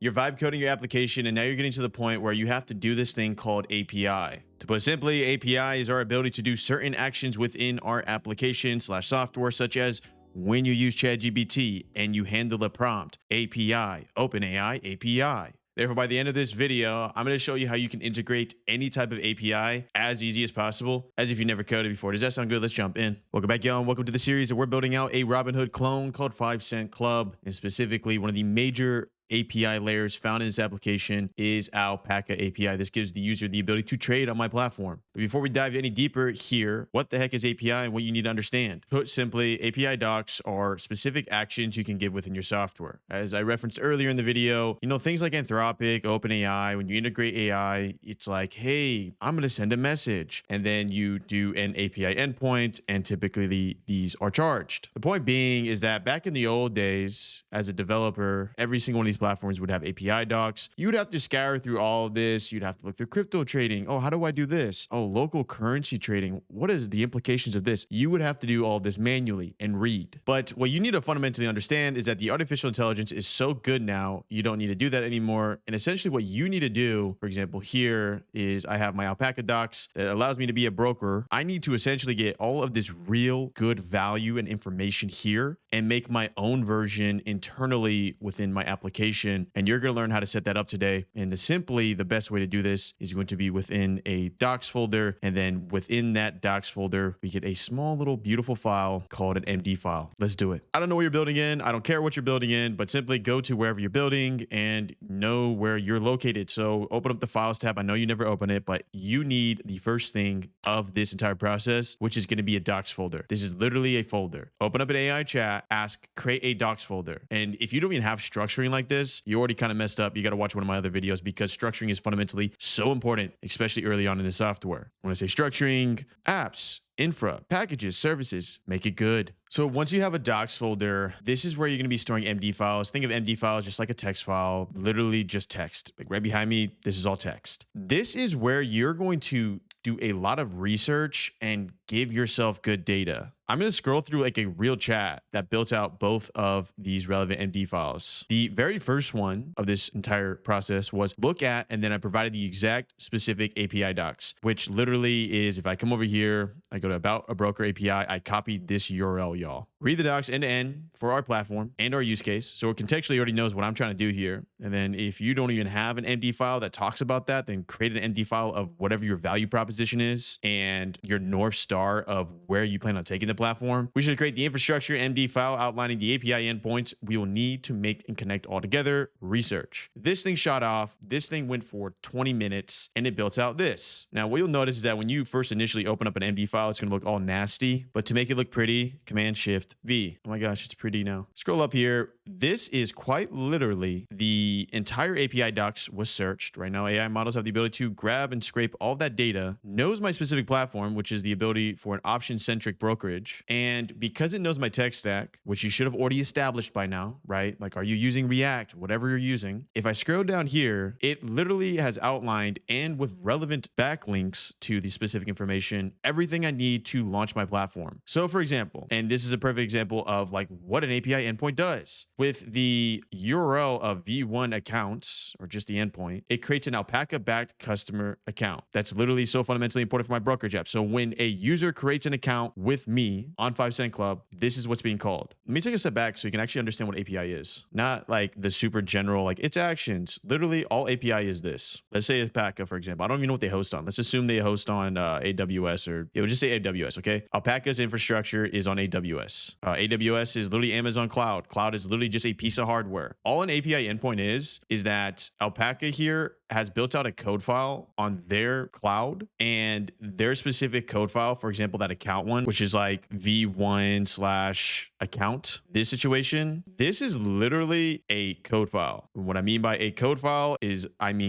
You're vibe coding your application, and now you're getting to the point where you have to do this thing called API. To put simply, API is our ability to do certain actions within our application slash software, such as when you use ChatGPT and you handle a prompt, API, OpenAI API. Therefore, by the end of this video, I'm going to show you how you can integrate any type of API as easy as possible, as if you never coded before. Does that sound good? Let's jump in. Welcome back, y'all, and welcome to the series that we're building out a Robinhood clone called 5 Cent Club, and specifically one of the major API layers found in this application is Alpaca API. This gives the user the ability to trade on my platform. But before we dive any deeper here, what the heck is API and what you need to understand? Put simply, API docs are specific actions you can give within your software. As I referenced earlier in the video, things like Anthropic, OpenAI, when you integrate AI, it's like, hey, I'm going to send a message. And then you do an API endpoint, and typically these are charged. The point being is that back in the old days, as a developer, every single one of these platforms would have API docs. You would have to scour through all of this. You'd have to look through crypto trading. Oh, how do I do this? Oh, local currency trading. What is the implications of this? You would have to do all of this manually and read. But what you need to fundamentally understand is that the artificial intelligence is so good now, you don't need to do that anymore. And essentially what you need to do, for example, here is I have my Alpaca docs that allows me to be a broker. I need to essentially get all of this real good value and information here and make my own version internally within my application. And you're going to learn how to set that up today. And the best way to do this is going to be within a docs folder. And then within that docs folder, we get a small little beautiful file called an MD file. Let's do it. I don't know what you're building in. I don't care what you're building in, but simply go to wherever you're building and know where you're located. So open up the files tab. I know you never open it, but you need the first thing of this entire process, which is going to be a docs folder. This is literally a folder. Open up an AI chat, ask, create a docs folder. And if you don't even have structuring like this, you already kind of messed up. You got to watch one of my other videos because structuring is fundamentally so important, especially early on in the software. When I say structuring, apps, infra, packages, services, make it good. So once you have a docs folder, this is where you're going to be storing MD files. Think of MD files just like a text file, literally just text. Like right behind me, this is all text. This is where you're going to do a lot of research and give yourself good data. I'm going to scroll through like a real chat that built out both of these relevant MD files. The very first one of this entire process was look at, and then I provided the exact specific API docs, which literally is if I come over here, I go to about a broker API, I copy this URL, y'all. Read the docs end to end for our platform and our use case. So it contextually already knows what I'm trying to do here. And then if you don't even have an MD file that talks about that, then create an MD file of whatever your value proposition is and your North Star of where you plan on taking the platform. We should create the infrastructure MD file outlining the API endpoints we will need to make and connect all together. Research. This thing shot off. This thing went for 20 minutes and it built out this. Now, what you'll notice is that when you first initially open up an MD file, it's going to look all nasty. But to make it look pretty, Command Shift V. Oh my gosh, it's pretty now. Scroll up here. This is quite literally the entire API docs was searched. Right now, AI models have the ability to grab and scrape all that data, knows my specific platform, which is the ability for an option-centric brokerage. And because it knows my tech stack, which you should have already established by now, right? Like, are you using React, whatever you're using? If I scroll down here, it literally has outlined and with relevant backlinks to the specific information, everything I need to launch my platform. So for example, and this is a perfect example of like what an API endpoint does. With the URL of V1 accounts, or just the endpoint, it creates an Alpaca-backed customer account. That's literally so fundamentally important for my brokerage app. So when a user creates an account with me on 5 Cent Club, this is what's being called. Let me take a step back so you can actually understand what API is. Not like the super general, like its actions. Literally all API is this. Let's say Alpaca, for example. I don't even know what they host on. Let's assume they host on AWS, or we'll just say AWS, okay? Alpaca's infrastructure is on AWS. AWS is literally Amazon Cloud. Cloud is literally just a piece of hardware. All an API endpoint is that Alpaca here has built out a code file on their cloud, and their specific code file, for example, that account one, which is like V1/account, this situation, this is literally a code file. What I mean by a code file is,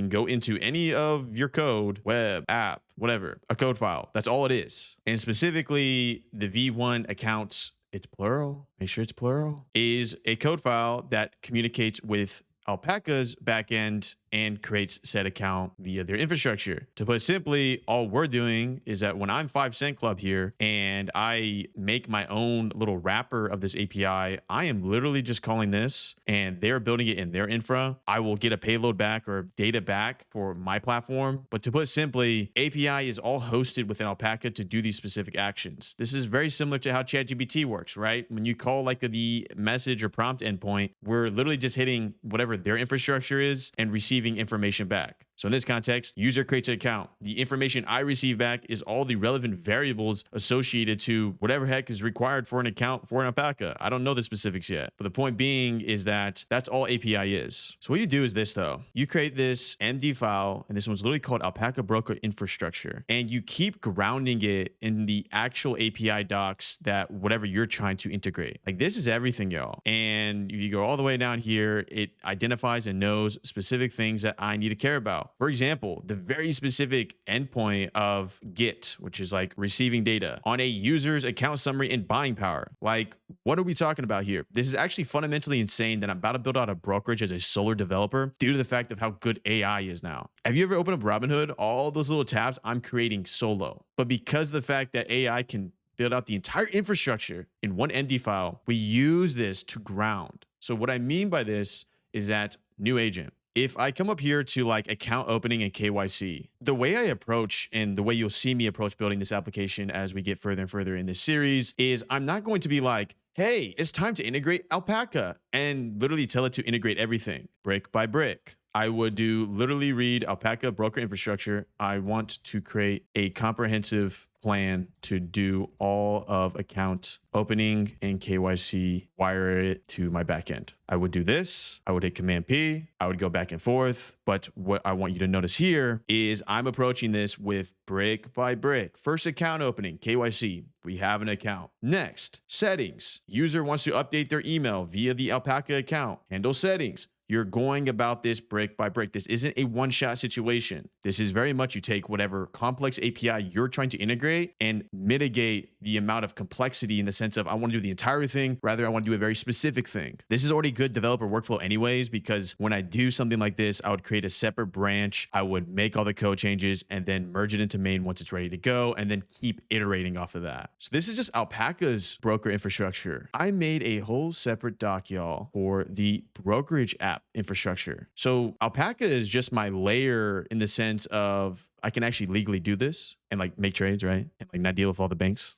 go into any of your code, web, app, whatever, a code file. That's all it is. And specifically the V1 accounts, it's plural, make sure it's plural, is a code file that communicates with Alpaca's backend and creates said account via their infrastructure. To put it simply, all we're doing is that when I'm 5 Cent Club here and I make my own little wrapper of this API, I am literally just calling this and they're building it in their infra. I will get a payload back or data back for my platform. But to put it simply, API is all hosted within Alpaca to do these specific actions. This is very similar to how ChatGPT works, right? When you call like the message or prompt endpoint, we're literally just hitting whatever their infrastructure is and receiving information back. So in this context, user creates an account. The information I receive back is all the relevant variables associated to whatever heck is required for an account for an Alpaca. I don't know the specifics yet, but the point being is that that's all API is. So what you do is this though. You create this MD file, and this one's literally called Alpaca Broker Infrastructure, and you keep grounding it in the actual API docs that whatever you're trying to integrate. Like this is everything, y'all. And if you go all the way down here, it identifies and knows specific things that I need to care about. For example, the very specific endpoint of get, which is like receiving data on a user's account summary and buying power. Like, what are we talking about here? This is actually fundamentally insane that I'm about to build out a brokerage as a solo developer due to the fact of how good AI is now. Have you ever opened up Robinhood? All those little tabs I'm creating solo. But because of the fact that AI can build out the entire infrastructure in one MD file, we use this to ground. So what I mean by this is that new agent. If I come up here to like account opening and KYC, the way I approach and the way you'll see me approach building this application as we get further and further in this series is I'm not going to be like, hey, it's time to integrate Alpaca and literally tell it to integrate everything brick by brick. I would do literally read Alpaca broker infrastructure. I want to create a comprehensive plan to do all of account opening and KYC, wire it to my backend. I would do this. I would hit Command P. I would go back and forth. But what I want you to notice here is I'm approaching this with brick by brick. First account opening, KYC. We have an account. Next, settings. User wants to update their email via the Alpaca account. Handle settings. You're going about this brick by brick. This isn't a one-shot situation. This is very much you take whatever complex API you're trying to integrate and mitigate the amount of complexity in the sense of I want to do the entire thing, rather I want to do a very specific thing. This is already good developer workflow anyways, because when I do something like this, I would create a separate branch. I would make all the code changes and then merge it into main once it's ready to go and then keep iterating off of that. So this is just Alpaca's broker infrastructure. I made a whole separate doc, y'all, for the brokerage app infrastructure. So Alpaca is just my layer in the sense of I can actually legally do this and like make trades, right? And like not deal with all the banks.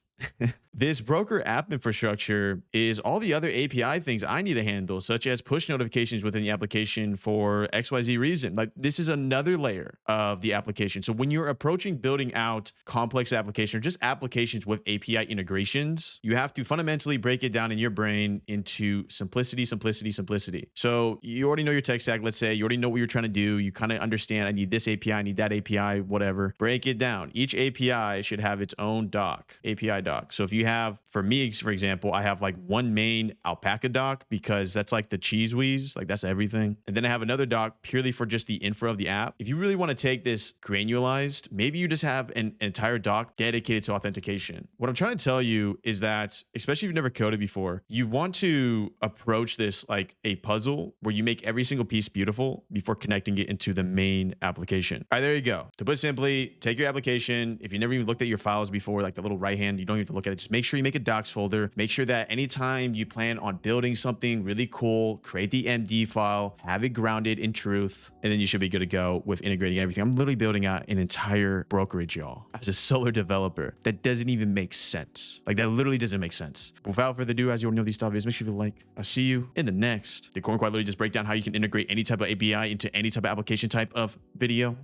This broker app infrastructure is all the other API things I need to handle, such as push notifications within the application for XYZ reason. Like this is another layer of the application. So when you're approaching building out complex applications or just applications with API integrations, you have to fundamentally break it down in your brain into simplicity, simplicity, simplicity. So you already know your tech stack. Let's say you already know what you're trying to do. You kind of understand, I need this API, I need that API, whatever. Break it down. Each API should have its own doc, API doc. So if you have, for me, for example, I have like one main Alpaca doc because that's like the cheese wheeze, like that's everything. And then I have another doc purely for just the info of the app. If you really want to take this granularized, maybe you just have an entire doc dedicated to authentication. What I'm trying to tell you is that, especially if you've never coded before, you want to approach this like a puzzle where you make every single piece beautiful before connecting it into the main application. All right, there you go. To put it simply, take your application. If you never even looked at your files before, like the little right hand, you don't even have to look at it. Just make sure you make a docs folder. Make sure that anytime you plan on building something really cool, create the MD file, have it grounded in truth, and then you should be good to go with integrating everything. I'm literally building out an entire brokerage, y'all, as a solo developer. That doesn't even make sense. Like that literally doesn't make sense. Without further ado, as you already know these stuff is, make sure you like. I'll see you in the next. The Corn Quad literally just break down how you can integrate any type of API into any type of application type of video.